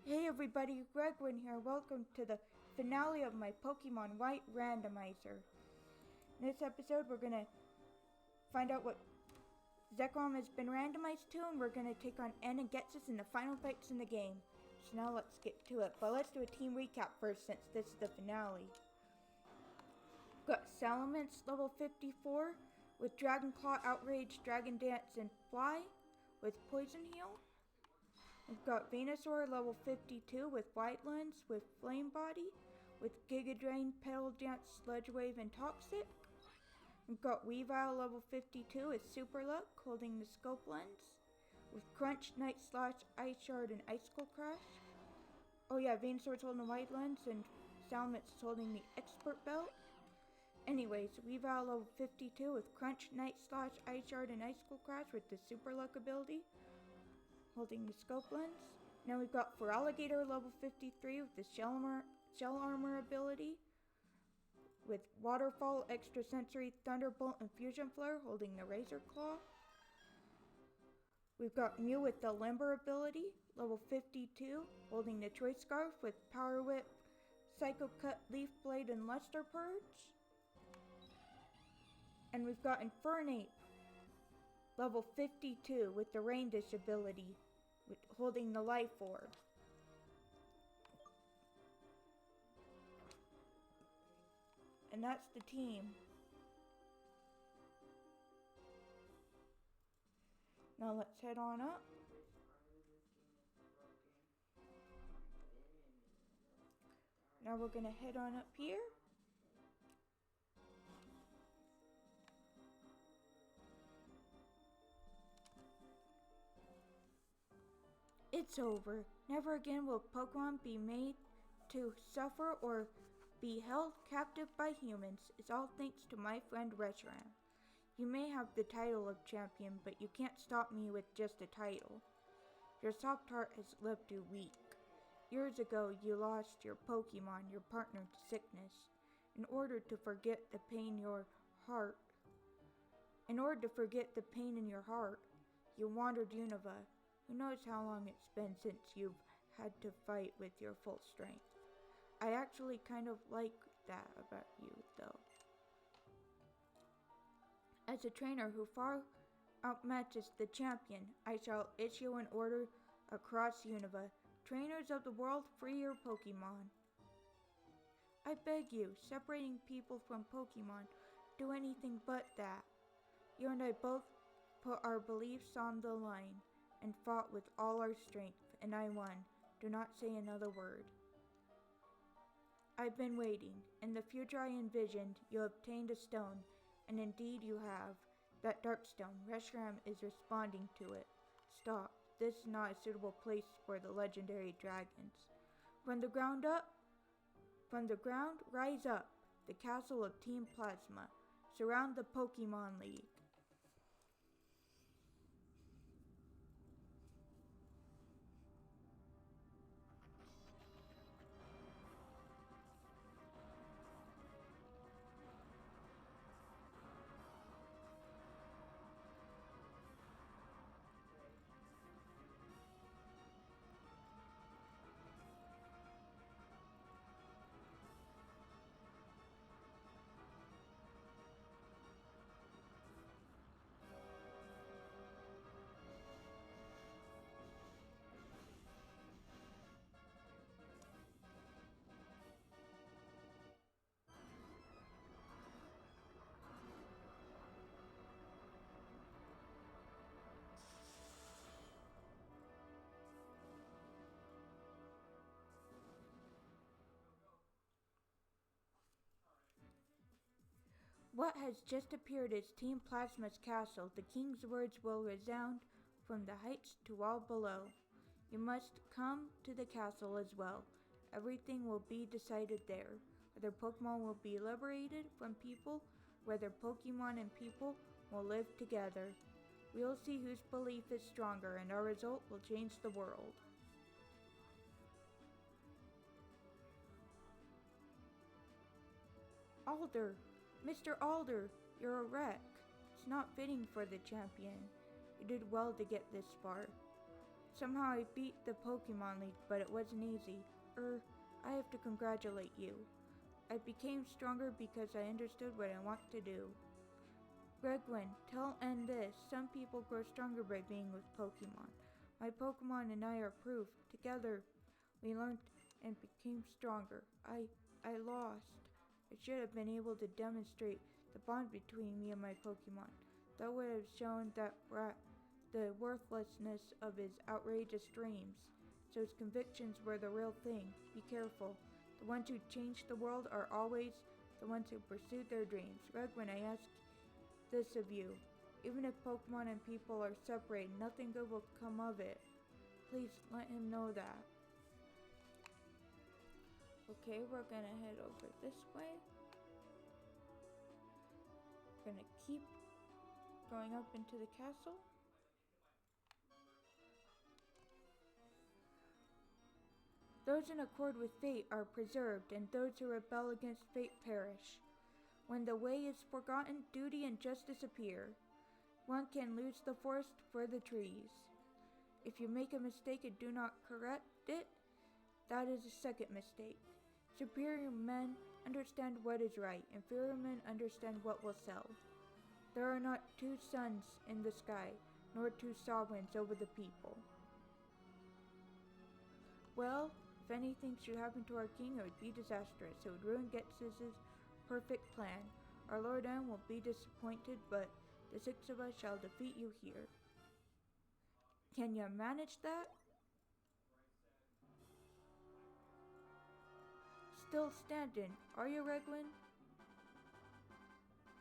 Hey everybody, Gregwin here. Welcome to the finale of my Pokemon White Randomizer. In this episode, we're going to find out what Zekrom has been randomized to, and we're going to take on N and Getsus in the final fights in the game. So now let's get to it. But let's do a team recap first, since this is the finale. We've got Salamence level 54 with Dragon Claw, Outrage, Dragon Dance, and Fly with Poison Heal. We've got Venusaur level 52 with White Lens with Flame Body, with Giga Drain, Petal Dance, Sludge Wave, and Toxic. We've got Weavile level 52 with Super Luck, holding the Scope Lens, with Crunch, Night Slash, Ice Shard, and Icicle Crash. Oh yeah, Venusaur's holding the White Lens, and Salamence is holding the Expert Belt. Anyways, Weavile level 52 with Crunch, Night Slash, Ice Shard, and Icicle Crash with the Super Luck ability, holding the Scope Lens. Now we've got Feraligatr level 53 with the Shell Armor ability, with Waterfall, Extrasensory, Thunderbolt, and Fusion Flare, holding the Razor Claw. We've got Mew with the Limber ability, level 52, holding the Choice Scarf with Power Whip, Psycho Cut, Leaf Blade, and Luster Purge. And we've got Infernape, level 52, with the Rain Dish ability, holding the Life Orb. And that's the team. Now let's head on up. Now we're going to head on up here. It's over. Never again will Pokemon be made to suffer or be held captive by humans. It's all thanks to my friend Reshiram. You may have the title of champion, but you can't stop me with just a title. Your soft heart has lived too weak. Years ago, you lost your Pokemon, your partner, to sickness. In order to forget the pain in your heart, you wandered Unova. Who knows how long it's been since you've had to fight with your full strength. I actually kind of like that about you, though. As a trainer who far outmatches the champion, I shall issue an order across Unova. Trainers of the world, free your Pokemon. I beg you, separating people from Pokemon, do anything but that. You and I both put our beliefs on the line and fought with all our strength, and I won. Do not say another word. I've been waiting. In the future I envisioned, you obtained a stone, and indeed you have. That dark stone, Reshiram is responding to it. Stop. This is not a suitable place for the legendary dragons. From the ground, rise up. The castle of Team Plasma. Surround the Pokemon League. What has just appeared is Team Plasma's castle. The king's words will resound from the heights to all below. You must come to the castle as well. Everything will be decided there. Whether Pokemon will be liberated from people, whether Pokemon and people will live together. We'll see whose belief is stronger, and our result will change the world. Alder! Mr. Alder, you're a wreck. It's not fitting for the champion. You did well to get this far. Somehow I beat the Pokemon League, but it wasn't easy. I have to congratulate you. I became stronger because I understood what I want to do. Regwin, tell N this. Some people grow stronger by being with Pokemon. My Pokemon and I are proof. Together, we learned and became stronger. I lost. I should have been able to demonstrate the bond between me and my Pokemon. That would have shown that brat the worthlessness of his outrageous dreams. So his convictions were the real thing. Be careful. The ones who change the world are always the ones who pursued their dreams. Regwin, I ask this of you. Even if Pokemon and people are separated, nothing good will come of it. Please let him know that. Okay, we're gonna head over this way. We're gonna keep going up into the castle. Those in accord with fate are preserved, and those who rebel against fate perish. When the way is forgotten, duty and justice appear. One can lose the forest for the trees. If you make a mistake and do not correct it, that is a second mistake. Superior men understand what is right, inferior men understand what will sell. There are not two suns in the sky, nor two sovereigns over the people. Well, if anything should happen to our king, it would be disastrous. It would ruin Ghetsis' perfect plan. Our Lord N will be disappointed, but the 6 of us shall defeat you here. Can you manage that? Still standing, are you, Regwin?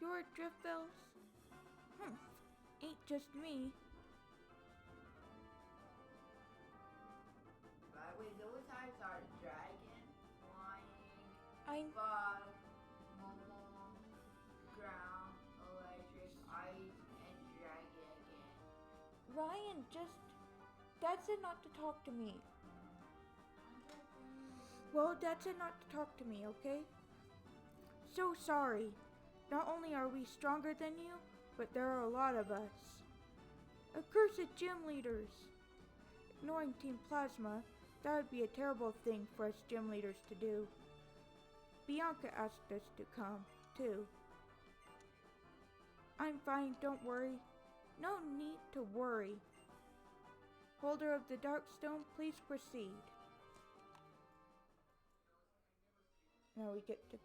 You're Driftbells? Ain't just me. By the way, those types are dragon, flying, bug, momo, ground, electric, ice, and dragon again. Ryan, Dad said not to talk to me. Well, Dad said not to talk to me, okay? So sorry. Not only are we stronger than you, but there are a lot of us. Accursed gym leaders. Ignoring Team Plasma, that would be a terrible thing for us gym leaders to do. Bianca asked us to come, too. I'm fine, don't worry. No need to worry. Holder of the Dark Stone, please proceed. Now we get to...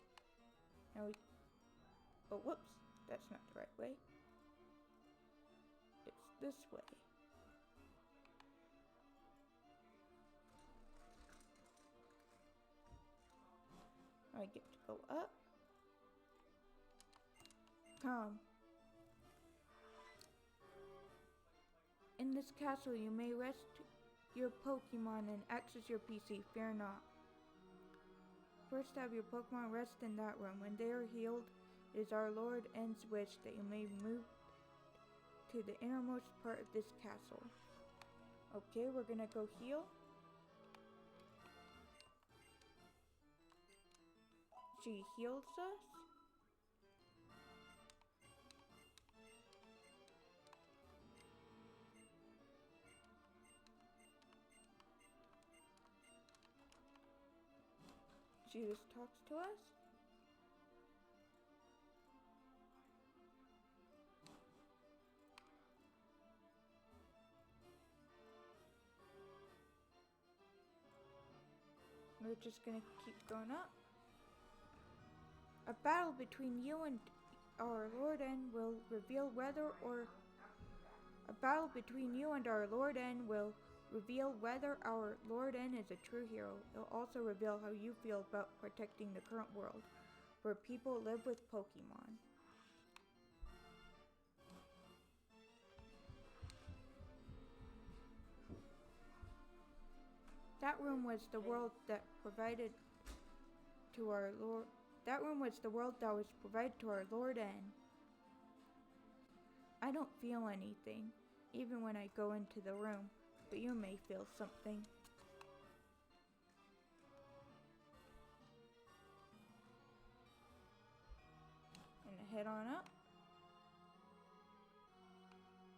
Oh, whoops. That's not the right way. It's this way. I get to go up. Come. In this castle, you may rest your Pokemon and access your PC. Fear not. First, have your Pokemon rest in that room. When they are healed, it is our Lord N's wish that you may move to the innermost part of this castle. Okay, we're gonna go heal. She heals us. She just talks to us. We're just gonna keep going up. A battle between you and our Lord N will reveal whether our Lord N is a true hero. It'll also reveal how you feel about protecting the current world, where people live with Pokemon. That room was the world that provided to our Lord. That room was the world that was provided to our Lord N. I don't feel anything, even when I go into the room, but you may feel something. And head on up.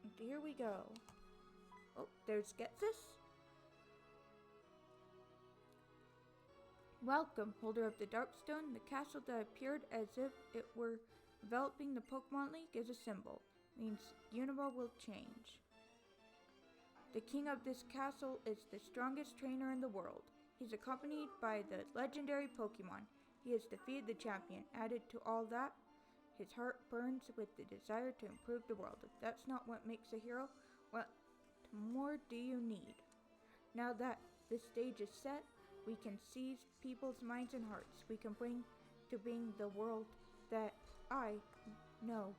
And here we go. Oh, there's Ghetsis. Welcome, holder of the Darkstone. The castle that appeared as if it were enveloping the Pokemon League is a symbol. Means Unova will change. The king of this castle is the strongest trainer in the world. He's accompanied by the legendary Pokemon. He has defeated the champion. Added to all that, his heart burns with the desire to improve the world. If that's not what makes a hero, what more do you need? Now that this stage is set, we can seize people's minds and hearts. We can bring to being the world that I know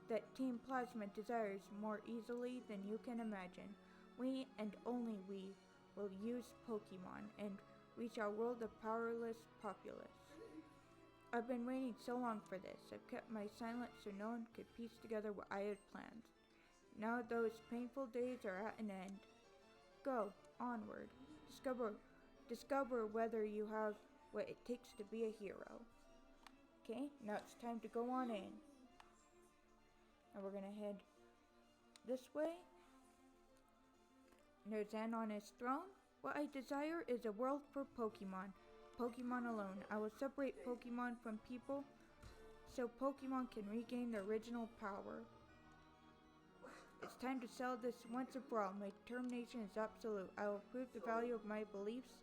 that Team Plasma desires more easily than you can imagine. We and only we will use Pokemon and reach our world of powerless populace. I've been waiting so long for this. I've kept my silence so no one could piece together what I had planned. Now those painful days are at an end. Go, onward. Discover whether you have what it takes to be a hero. Okay, now it's time to go on in. Now we're gonna head this way. And there's Zen on his throne. What I desire is a world for Pokemon. Pokemon alone. I will separate Pokemon from people so Pokemon can regain their original power. It's time to settle this once and for all. My determination is absolute. I will prove the value of my beliefs,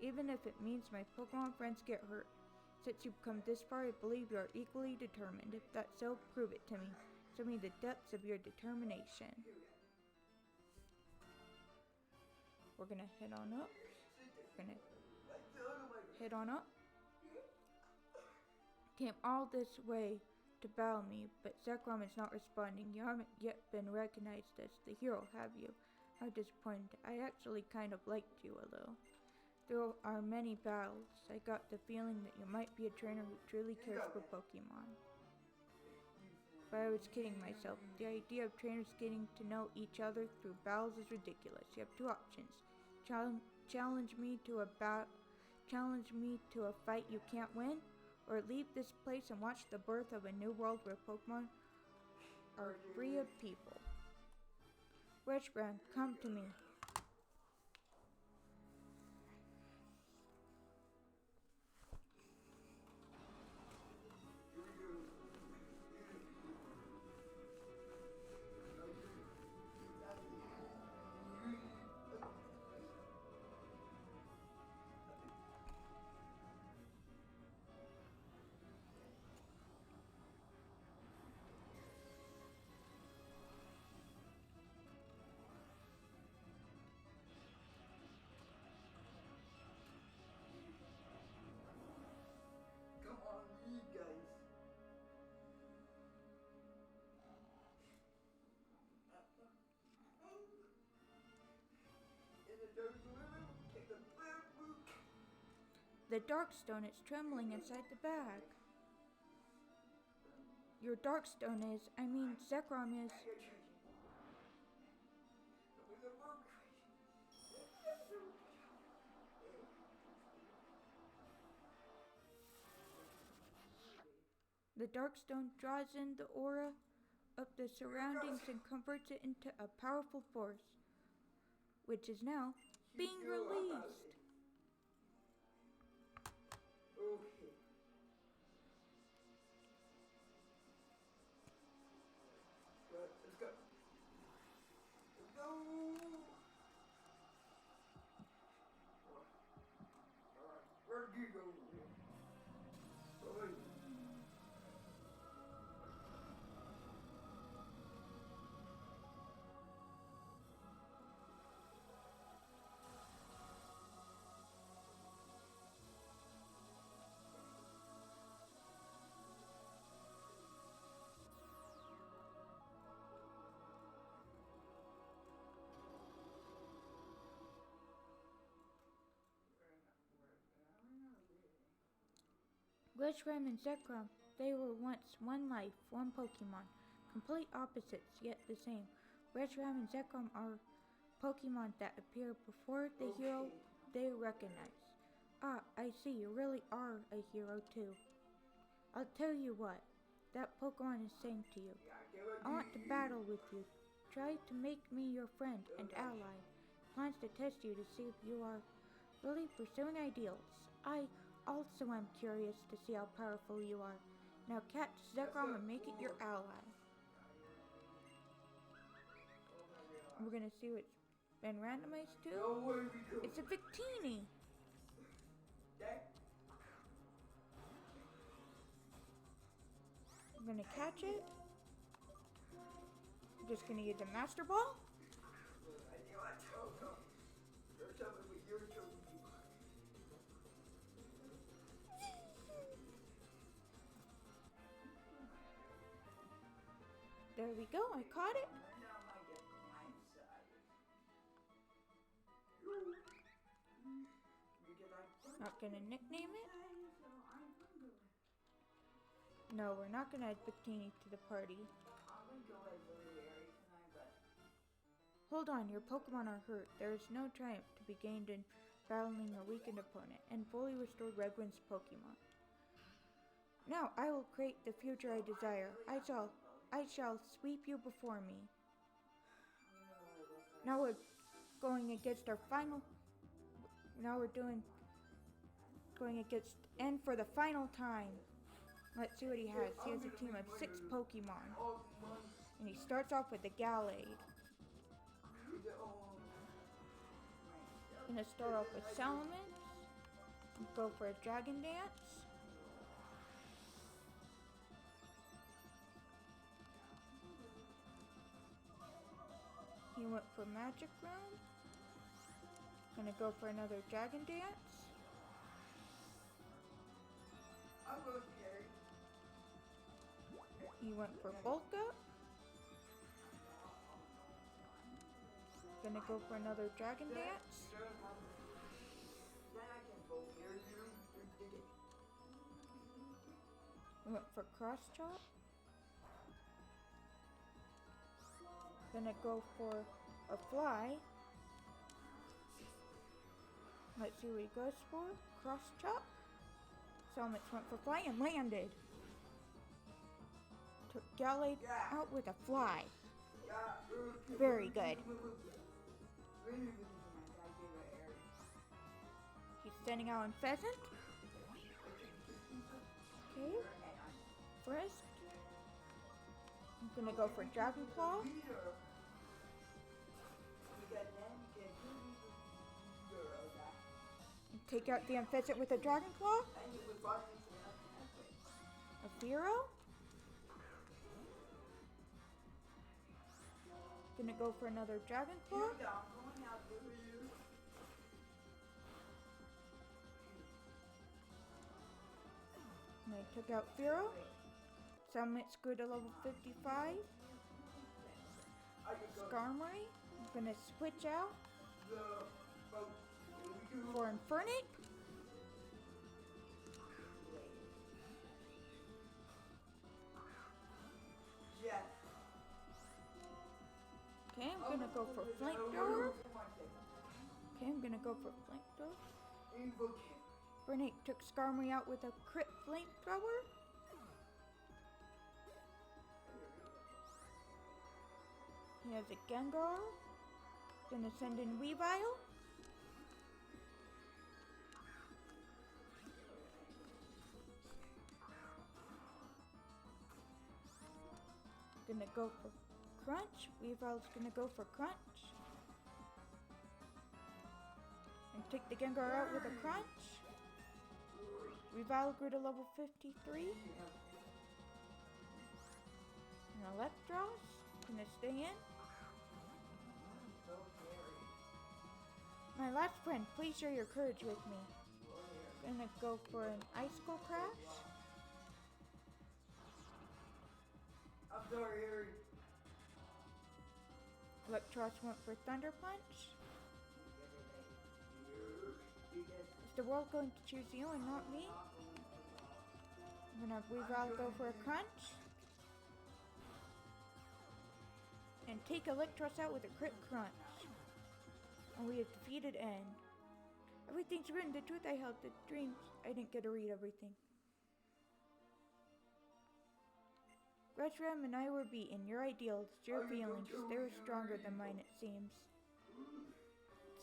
even if it means my Pokemon friends get hurt. Since you've come this far, I believe you are equally determined. If that's so, prove it to me. Show me the depths of your determination. We're gonna head on up. Came all this way to battle me, but Zekrom is not responding. You haven't yet been recognized as the hero, have you? How disappointed. I actually kind of liked you a little. Through our many battles, I got the feeling that you might be a trainer who truly cares for Pokemon. But I was kidding myself. The idea of trainers getting to know each other through battles is ridiculous. You have two options. Challenge me to a fight you can't win, or leave this place and watch the birth of a new world where Pokemon are free of people. Witchbrand, come to me. The Darkstone is trembling inside the bag. Your Darkstone is, Zekrom is. The Darkstone draws in the aura of the surroundings and converts it into a powerful force, which is now being released. Okay. Let's go. Let's go. Alright. Where did you go? Oh, Witchram and Zekrom, they were once one life, one Pokemon. Complete opposites, yet the same. Witchram and Zekrom are Pokemon that appear before the hero they recognize. Ah, I see, you really are a hero too. I'll tell you what, that Pokemon is saying to you. I want to battle with you. Try to make me your friend and ally. Plans to test you to see if you are really pursuing ideals. I Also, I'm curious to see how powerful you are. Now catch Zekrom and make it your ally. We're gonna see what's been randomized to. No way we go. It's a Victini. That I'm gonna catch it. I'm just gonna use a Master Ball. I knew I told them. You're something with your children. There we go, I caught it. Now I get blindsided. Because I'm Not gonna nickname it. so I'm gonna No, we're not gonna add Victini to the party. go as Larry tonight, but Hold on, your Pokemon are hurt. There is no triumph to be gained in battling a weakened opponent and fully restore Regwin's Pokemon. Now I will create the future I desire. I shall sweep you before me. Now we're going against our final. Now we're going against N for the final time. Let's see what he has. He has a team of 6 Pokemon. all money. And he starts off with a Gallade. Gonna start off with Salamence. Go for a Dragon Dance. He went for Magic Room. Gonna go for another Dragon Dance. I'm going to carry. He went for Bulk Up. Gonna go for another Dragon Dance. Then I can go carry you. He went for Cross Chop. Gonna go for a Fly. Let's see what he goes for. Cross Chop. Salamence went for Fly and landed. Took Gallade out with a Fly. Very good. He's sending out in Pheasant. Okay. First, I'm gonna go for Dragon Claw. And take out the Unpheasant with a Dragon Claw. A Zero. Gonna go for another Dragon Claw. And I took out Firo. Salamence grew to level 55. Skarmory. I'm gonna switch out for Infernape. Okay, I'm gonna go for Flamethrower. Okay, I'm gonna go for Flamethrower. Infernape took Skarmory out with a crit Flamethrower. He has a Gengar. Gonna send in Weavile. Gonna go for Crunch. Weavile's gonna go for Crunch. And take the Gengar out with a Crunch. Weavile grew to level 53. And Electros. Gonna stay in. My last friend, please share your courage with me. Gonna go for an Icicle Crash. I'm sorry, Harry. Electros went for Thunder Punch. Is the world going to choose you and not me? I'm gonna have Weavile go for a Crunch. And take Electros out with a crit Crunch. And we have defeated N. Everything's written. The truth I held. The dreams. I didn't get to read everything. Reshiram and I were beaten. Your ideals, your feelings, they're stronger than mine, it seems.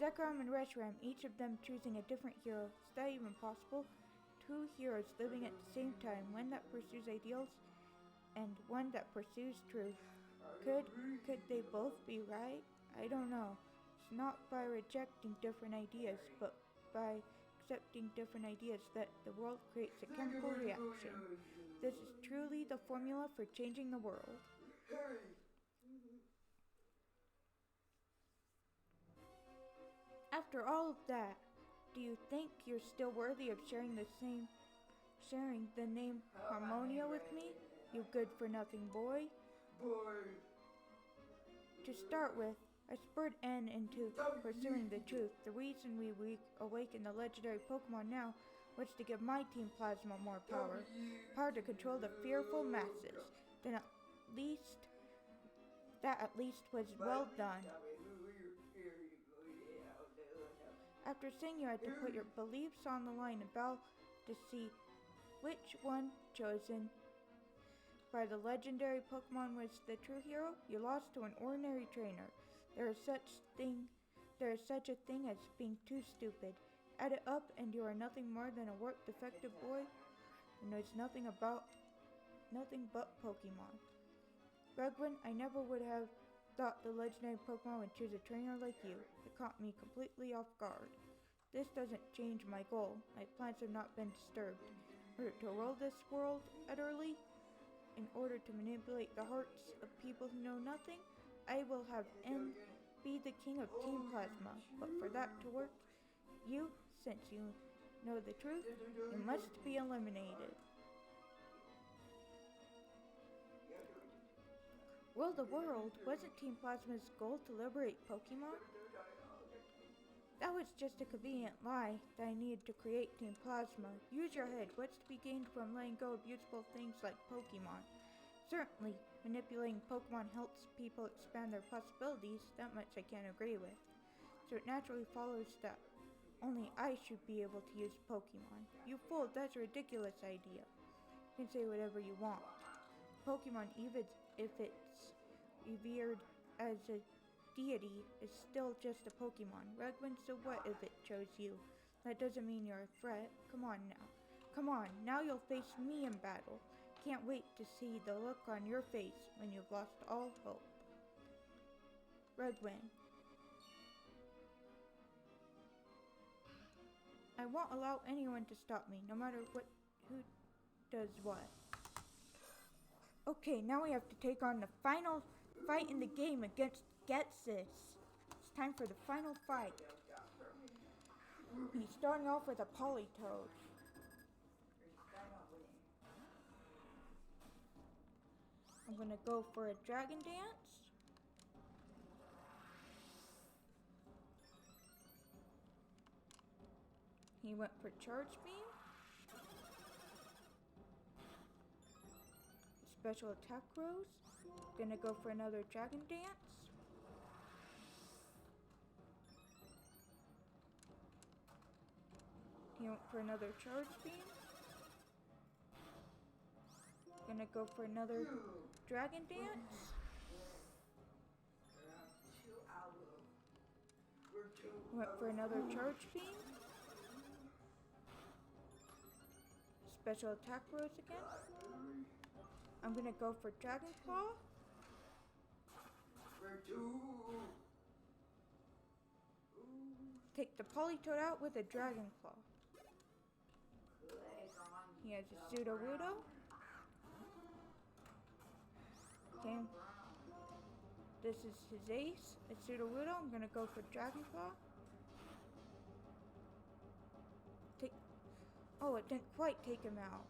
Zekrom and Reshiram, each of them choosing a different hero. Is that even possible? two heroes living at the same time, one that pursues ideals and one that pursues truth. Could they both be right? I don't know. It's not by rejecting different ideas, but by accepting different ideas that the world creates a chemical reaction. This is truly the formula for changing the world. After all of that, do you think you're still worthy of sharing the name Harmonia with me? You good-for-nothing boy? To start with, I spurred N into pursuing the truth. The reason we awakened the legendary Pokemon now was to give my Team Plasma more power. Power to control the fearful masses. Then at least was well done. After saying you had to put your beliefs on the line and battle to see which one chosen by the legendary Pokemon was the true hero, you lost to an ordinary trainer. There is such a thing as being too stupid. Add it up and you are nothing more than a warped defective boy who knows nothing but Pokemon. Regwin, I never would have thought the legendary Pokemon would choose a trainer like you. It caught me completely off guard. This doesn't change my goal. My plans have not been disturbed. In order to rule this world utterly, in order to manipulate the hearts of people who know nothing, I will have N be the king of Team Plasma. But for that to work, since you know the truth, you must be eliminated. Rule the world? Wasn't Team Plasma's goal to liberate Pokemon? That was just a convenient lie that I needed to create Team Plasma. Use your head. What's to be gained from letting go of useful things like Pokemon? Certainly, manipulating Pokemon helps people expand their possibilities. That much I can't agree with. So it naturally follows that only I should be able to use Pokemon. You fool, that's a ridiculous idea. You can say whatever you want. Pokemon, even if it's revered as a deity, is still just a Pokemon. Regwin, so what if it chose you? That doesn't mean you're a threat. Come on now. Come on, now you'll face me in battle. Can't wait to see the look on your face when you've lost all hope. Regwin. I won't allow anyone to stop me, no matter who does what. Okay, now we have to take on the final fight in the game against Getsis. It's time for the final fight. He's starting off with a Politoed. I'm gonna go for a Dragon Dance. He went for Charge Beam. Special attack rose. Gonna go for another Dragon Dance. He went for another Charge Beam. Gonna go for another Dragon Dance. Went for another Charge Beam. Special attack rose again. I'm gonna go for Dragon Claw. Take the Politoed out with a Dragon Claw. He has a Sudowoodo. Okay. This is his ace, a Sudowoodo. I'm gonna go for Dragon Claw. Oh, it didn't quite take him out.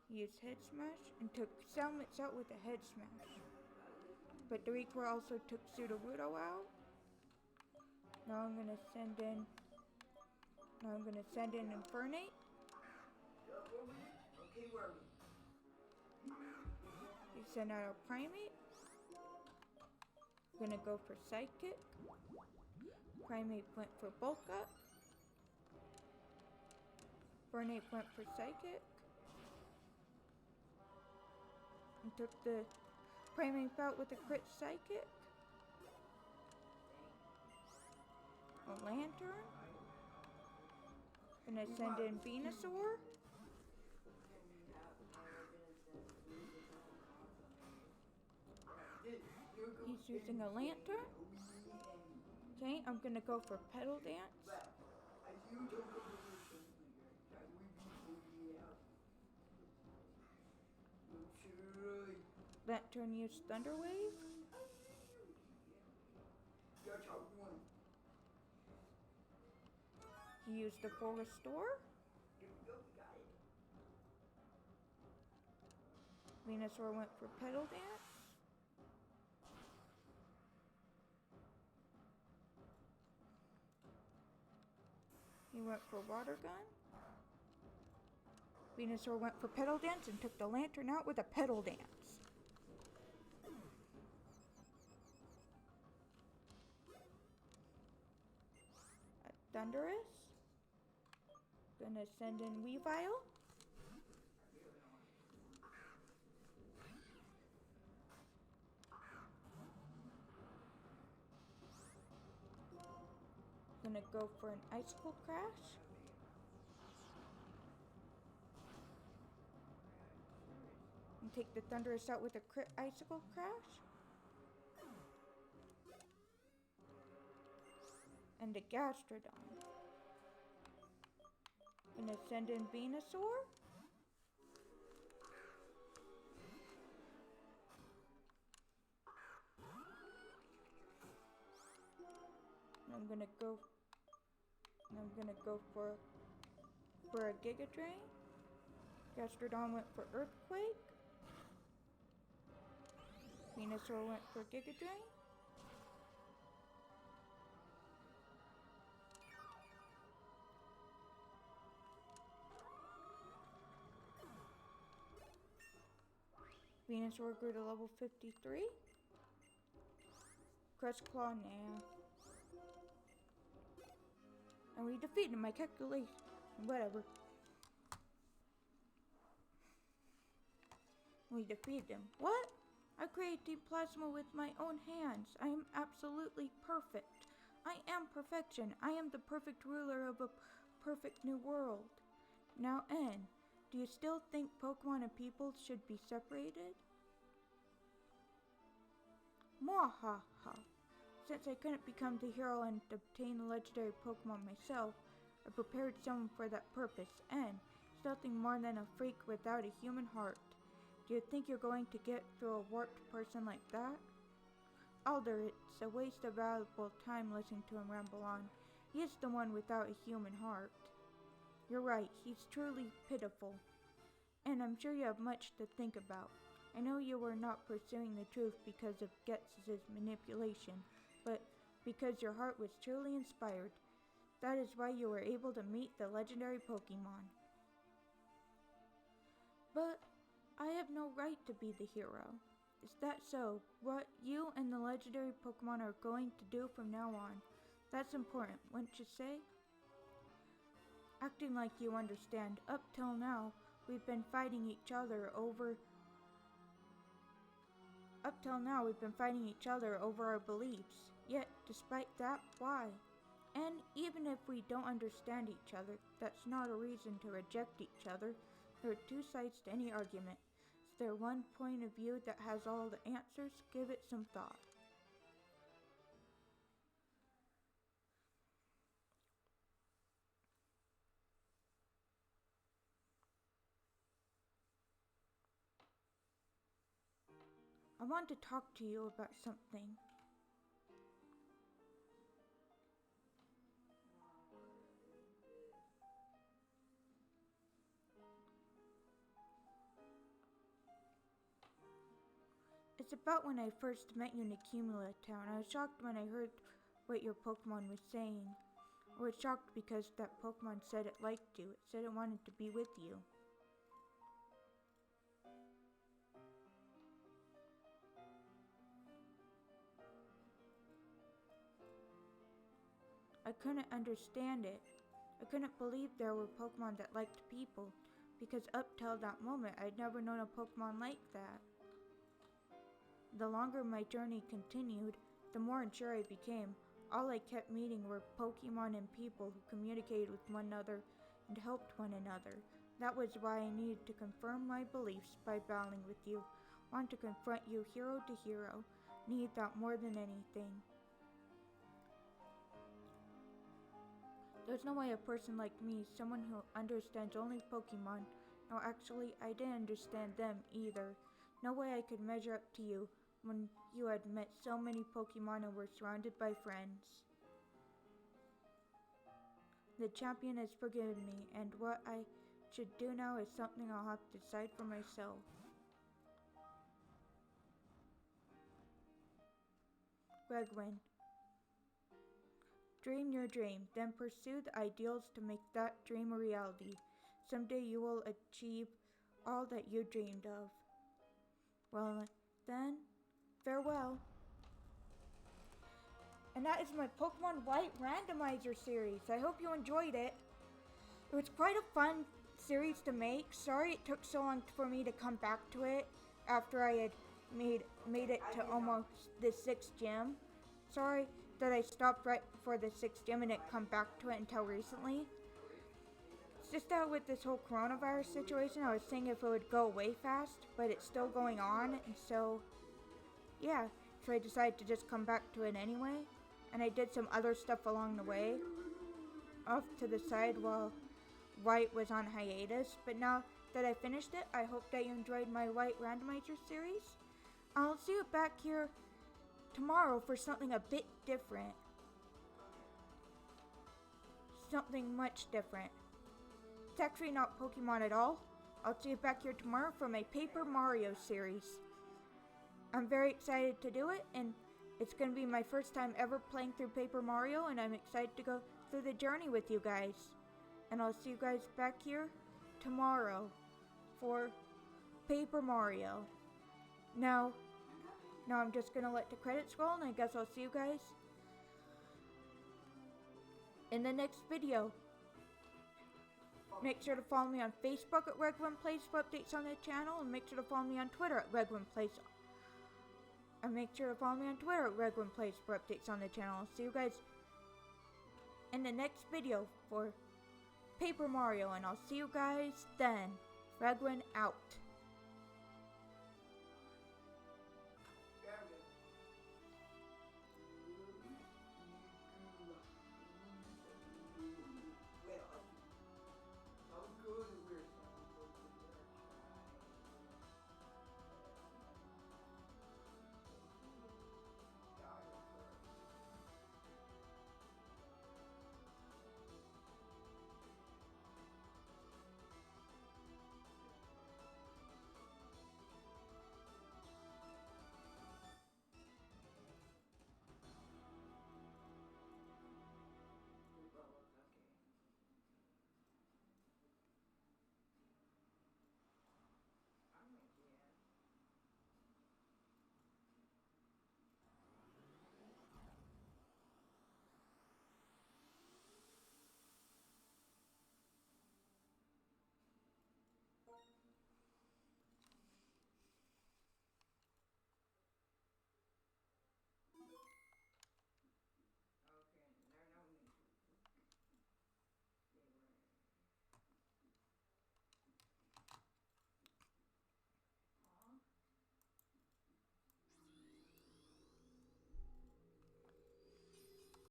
He used Head Smash and took Salamence out with a Head Smash. But Doriquir also took Sudowoodo out. Now I'm gonna send in Infernape. He sent out a Primeape. I'm gonna go for Psychic. Primeape went for Bulk Up. Infernape went for Psychic. And took the Primeape out with a crit Psychic. A Lantern. Gonna send in Venusaur. He's using a lantern. Okay, I'm gonna go for Petal Dance. Lantern used Thunder Wave. He used the Full Restore. Venusaur went for Petal Dance. He went for Water Gun. Venusaur went for Petal Dance and took the lantern out with a Petal Dance. Thundurus. Gonna send in Weavile. Gonna go for an Icicle Crash. And take the Thundurus out with a crit Icicle Crash. And a Gastrodon. Gonna send in Venusaur. I'm gonna go for a Giga Drain. Gastrodon went for Earthquake. Venusaur went for Giga Drain. Venusaur grew to level 53. Crest Claw, nah. And we defeated my calculation. Whatever. We defeated him. What? I created plasma with my own hands. I am absolutely perfect. I am perfection. I am the perfect ruler of a perfect new world. Now, N, do you still think Pokemon and people should be separated? Mwahaha. Since I couldn't become the hero and obtain the legendary Pokemon myself, I prepared someone for that purpose, and it's nothing more than a freak without a human heart. Do you think you're going to get through a warped person like that? Alder, it's a waste of valuable time listening to him ramble on. He is the one without a human heart. You're right, he's truly pitiful. And I'm sure you have much to think about. I know you were not pursuing the truth because of Getz's manipulation, but because your heart was truly inspired. That is why you were able to meet the legendary Pokemon. But I have no right to be the hero. Is that so? What you and the legendary Pokemon are going to do from now on? That's important, wouldn't you say? Acting like you understand, up till now, we've been fighting each other over our beliefs. Yet, despite that, why? And even if we don't understand each other, that's not a reason to reject each other. There are two sides to any argument. Is there one point of view that has all the answers? Give it some thought. I want to talk to you about something. It's about when I first met you in Accumula Town. I was shocked when I heard what your Pokemon was saying. I was shocked because that Pokemon said it liked you. It said it wanted to be with you. I couldn't understand it. I couldn't believe there were Pokemon that liked people, because up till that moment I'd never known a Pokemon like that. The longer my journey continued, the more unsure I became. All I kept meeting were Pokemon and people who communicated with one another and helped one another. That was why I needed to confirm my beliefs by battling with you. Want to confront you hero to hero. Need that more than anything. There's no way a person like me, someone who understands only Pokemon, no, actually, I didn't understand them either. No way I could measure up to you when you had met so many Pokemon and were surrounded by friends. The champion has forgiven me, and what I should do now is something I'll have to decide for myself. Regwin. Dream your dream, then pursue the ideals to make that dream a reality. Someday you will achieve all that you dreamed of. Well, then, farewell. And that is my Pokemon White Randomizer series. I hope you enjoyed it. It was quite a fun series to make. Sorry it took so long for me to come back to it after I had made it to almost the 6th gym. Sorry that I stopped right before the 6th gym and didn't come back to it until recently. It's just that with this whole coronavirus situation, I was thinking if it would go away fast, but it's still going on, and so, yeah. So I decided to just come back to it anyway, and I did some other stuff along the way, off to the side while White was on hiatus, but now that I finished it, I hope that you enjoyed my White Randomizer series. I'll see you back here tomorrow for something a bit different. Something much different. It's actually not Pokemon at all. I'll see you back here tomorrow for my Paper Mario series. I'm very excited to do it, and it's going to be my first time ever playing through Paper Mario, and I'm excited to go through the journey with you guys. And I'll see you guys back here tomorrow for Paper Mario. Now I'm just going to let the credits roll, and I guess I'll see you guys in the next video. Make sure to follow me on Facebook at Regwin Plays for updates on the channel, and make sure to follow me on Twitter at Regwin Plays. And make sure to follow me on Twitter at Regwin Plays for updates on the channel. I'll see you guys in the next video for Paper Mario, and I'll see you guys then. Regwin out.